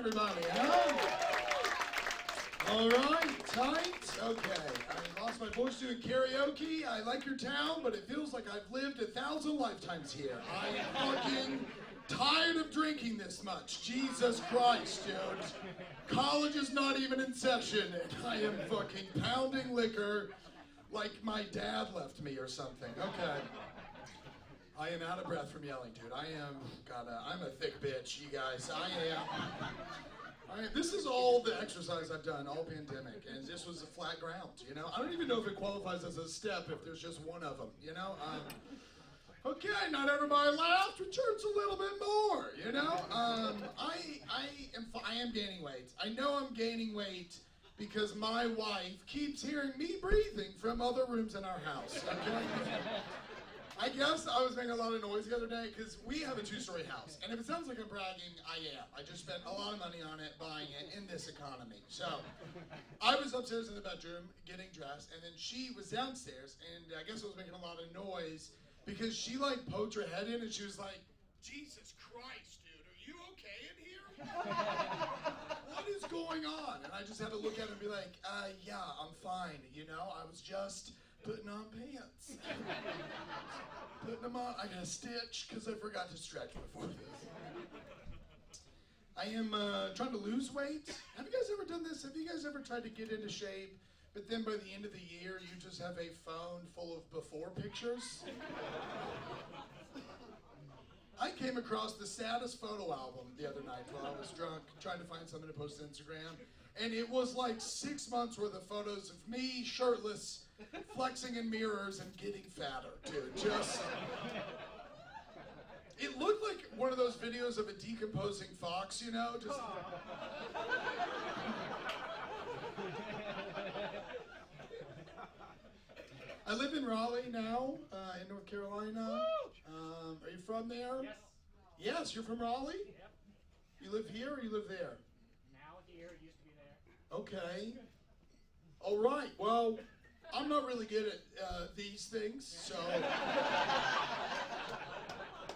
everybody, huh? All right, tight. Okay, I lost my voice doing karaoke. I like your town, but it feels like I've lived 1,000 lifetimes here. I am fucking tired of drinking this much. Jesus Christ, dude. College is not even in session, and I am fucking pounding liquor like my dad left me or something. Okay. I am out of breath from yelling, dude. I'm a thick bitch, you guys. This is all the exercise I've done all pandemic, and this was a flat ground, you know? I don't even know if it qualifies as a step if there's just one of them, you know? Okay, not everybody laughed, which hurts a little bit more, you know? I am gaining weight. I know I'm gaining weight because my wife keeps hearing me breathing from other rooms in our house, okay? I guess I was making a lot of noise the other day because we have a 2-story house. And if it sounds like I'm bragging, I am. I just spent a lot of money on it, buying it in this economy. So I was upstairs in the bedroom getting dressed, and then she was downstairs, and I guess I was making a lot of noise because she like poked her head in and she was like, Jesus Christ, dude, are you okay in here? What is going on? And I just had to look at her and be like, yeah, I'm fine. You know, I was just putting on pants. Putting them on. I got a stitch because I forgot to stretch before this. I am trying to lose weight. Have you guys ever done this? Have you guys ever tried to get into shape, but then by the end of the year, you just have a phone full of before pictures? I came across the saddest photo album the other night while I was drunk, trying to find something to post to Instagram. And it was like 6 months worth of photos of me shirtless, flexing in mirrors and getting fatter, dude. It looked like one of those videos of a decomposing fox, you know? I live in Raleigh now, in North Carolina. Are you from there? Yes. Yes, you're from Raleigh? Yep. You live here or you live there? Now here, it used to be there. Okay. All right. Well, I'm not really good at these things, so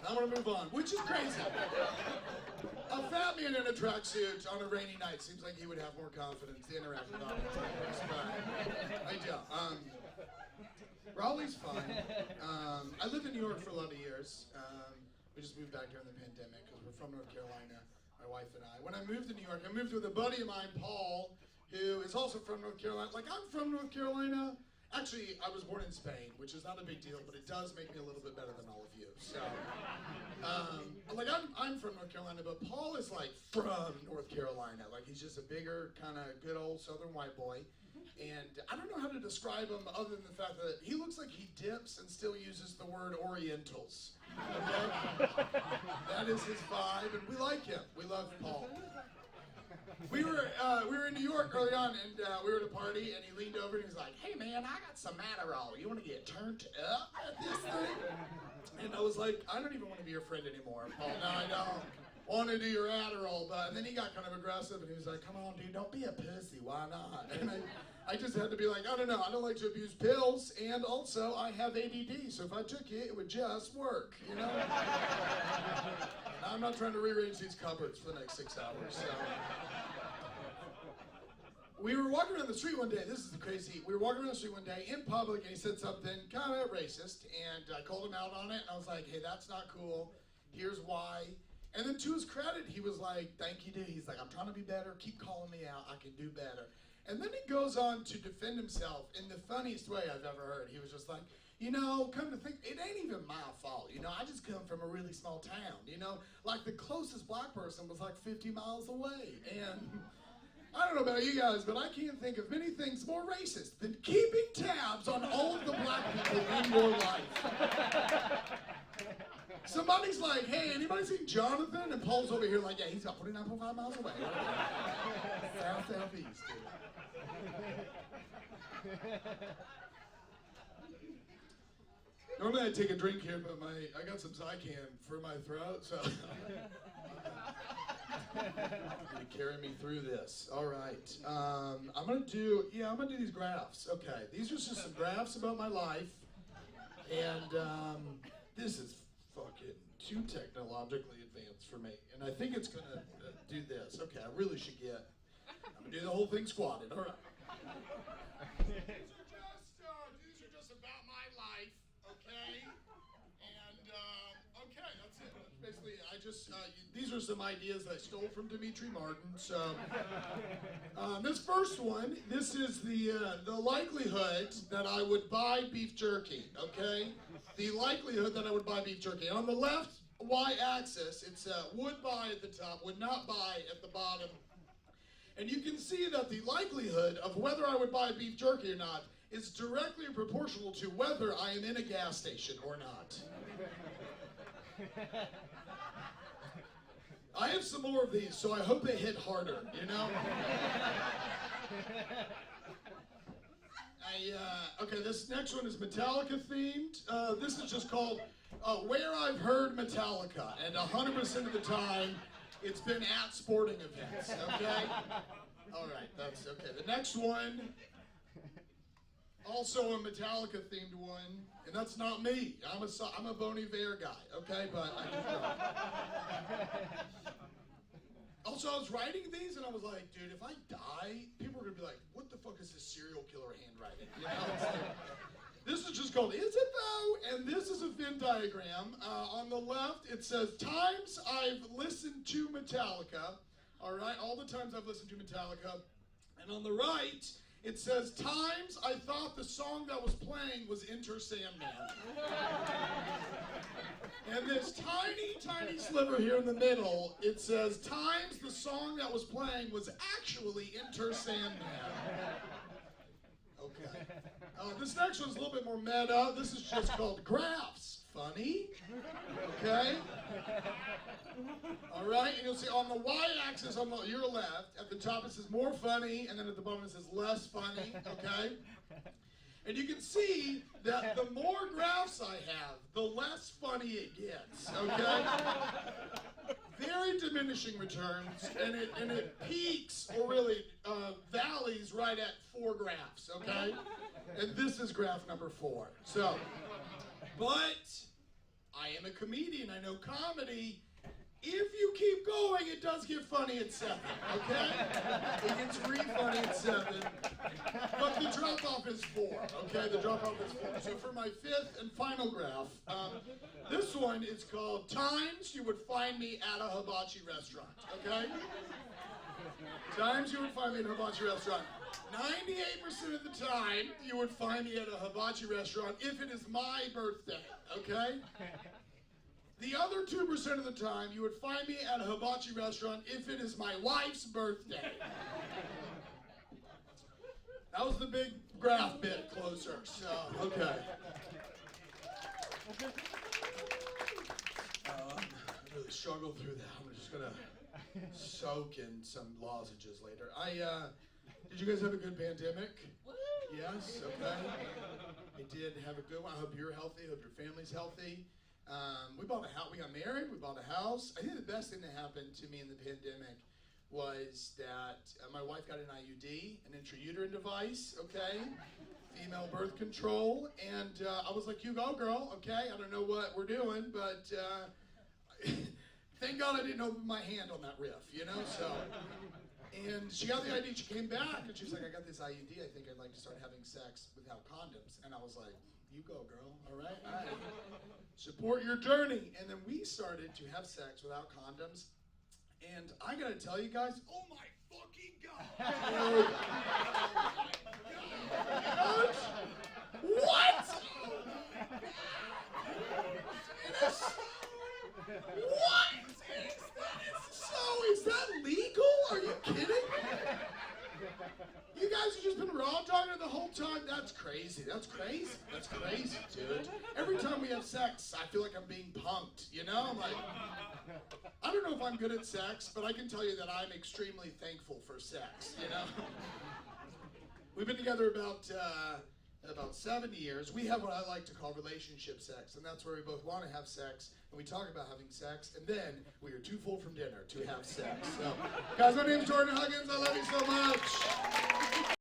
I'm gonna move on, which is crazy. A fat man in a tracksuit on a rainy night seems like he would have more confidence to interact with audiences, but I don't. Raleigh's fine. I lived in New York for a lot of years. We just moved back during the pandemic because we're from North Carolina, my wife and I. When I moved to New York, I moved with a buddy of mine, Paul, who is also from North Carolina. Like, I'm from North Carolina. Actually, I was born in Spain, which is not a big deal, but it does make me a little bit better than all of you. So, I'm from North Carolina, but Paul is like from North Carolina. Like, he's just a bigger, kind of good old Southern white boy. And I don't know how to describe him other than the fact that he looks like he dips and still uses the word Orientals. Okay? That is his vibe, and we like him. We love Paul. We were in New York early on, and we were at a party, and he leaned over and he was like, hey man, I got some Adderall. You want to get turned up at this thing? And I was like, I don't even want to be your friend anymore, Paul. No, I don't want to do your Adderall. And then he got kind of aggressive, and he was like, come on, dude, don't be a pussy. Why not? And I just had to be like, I don't know. I don't like to abuse pills, and also I have ADD, so if I took it, it would just work, you know? I'm not trying to rearrange these cupboards for the next 6 hours, so. We were walking around the street one day, this is crazy, we were walking around the street one day in public, and he said something kind of racist, and I called him out on it, and I was like, hey, that's not cool, here's why. And then to his credit, he was like, thank you, dude. He's like, I'm trying to be better, keep calling me out, I can do better. And then he goes on to defend himself in the funniest way I've ever heard. He was just like, you know, come to think, it ain't even my fault. You know, I just come from a really small town. You know, like the closest black person was like 50 miles away. And I don't know about you guys, but I can't think of many things more racist than keeping tabs on all of the black people in your life. Somebody's like, hey, anybody seen Jonathan? And Paul's over here like, yeah, he's about 49.5 miles away. Southeast, dude. Normally I take a drink here, but I got some Zycam for my throat, so gonna carry me through this. All right, I'm gonna do these graphs. Okay, these are just some graphs about my life, and this is fucking too technologically advanced for me, and I think it's gonna do this. Okay, I really should get. I'm gonna do the whole thing squatted. All right. These are just about my life, okay? And okay, that's it. That's basically, these are some ideas that I stole from Dimitri Martin. So this first one, this is the likelihood that I would buy beef jerky, okay? The likelihood that I would buy beef jerky. On the left y-axis, it's would buy at the top, would not buy at the bottom. And you can see that the likelihood of whether I would buy beef jerky or not is directly proportional to whether I am in a gas station or not. I have some more of these, so I hope they hit harder, you know? Okay, this next one is Metallica themed. This is just called Where I've Heard Metallica, and 100% of the time, it's been at sporting events, okay? All right, that's okay. The next one, also a Metallica themed one, and that's not me. I'm a Bon Iver guy, okay? But I just Also, I was writing these, and I was like, dude, if I die, people are gonna be like, what the fuck is this serial killer handwriting? You know, it's like, this is just called Is It Though? And this is a Venn diagram. On the left, it says, times I've listened to Metallica. All right, all the times I've listened to Metallica. And on the right, it says, times I thought the song that was playing was Enter Sandman. And this tiny, tiny sliver here in the middle, it says, times the song that was playing was actually Enter Sandman. Okay. This next one's a little bit more meta. This is just called Graphs. Funny. Okay. All right, and you'll see on the y-axis on your left, at the top it says more funny, and then at the bottom it says less funny, okay? And you can see that the more graphs I have, the less funny it gets, okay? Very diminishing returns, and it peaks, or really valleys, right at 4 graphs, okay? And this is graph number 4. So, but I am a comedian, I know comedy. If you keep going, it does get funny at 7, okay? It gets really funny at 7. But the drop-off is 4, okay? The drop-off is 4. So for my 5th and final graph, this one is called Times You Would Find Me at a Hibachi Restaurant, okay? Times you would find me at a hibachi restaurant. 98% of the time, you would find me at a hibachi restaurant if it is my birthday, okay? The other 2% of the time, you would find me at a hibachi restaurant if it is my wife's birthday. That was the big graph bit closer, so, okay. I really struggled through that. I'm just gonna soak in some lozenges later. Did you guys have a good pandemic? Yes, okay. I did have a good one. I hope you're healthy, I hope your family's healthy. We bought a house, we got married, we bought a house. I think the best thing that happened to me in the pandemic was that my wife got an IUD, an intrauterine device, okay? Female birth control, and I was like, you go girl, okay? I don't know what we're doing, but thank God I didn't open my hand on that riff, you know, so. And she got the IUD, she came back, and she's like, I got this IUD, I think I'd like to start having sex without condoms. And I was like, you go girl, all right? Support your journey. And then we started to have sex without condoms. And I gotta tell you guys, oh my fucking God. Oh my God. What? It is, what? Is that legal? Are you kidding? You guys have just been raw dogging the whole time? That's crazy. That's crazy. That's crazy, dude. Every time we have sex, I feel like I'm being punked, you know? I'm like, I don't know if I'm good at sex, but I can tell you that I'm extremely thankful for sex, you know? We've been together about 7 years. We have what I like to call relationship sex, and that's where we both want to have sex, and we talk about having sex, and then we are too full from dinner to have sex. So, guys, my name's Jordan Huggins. I love you so much.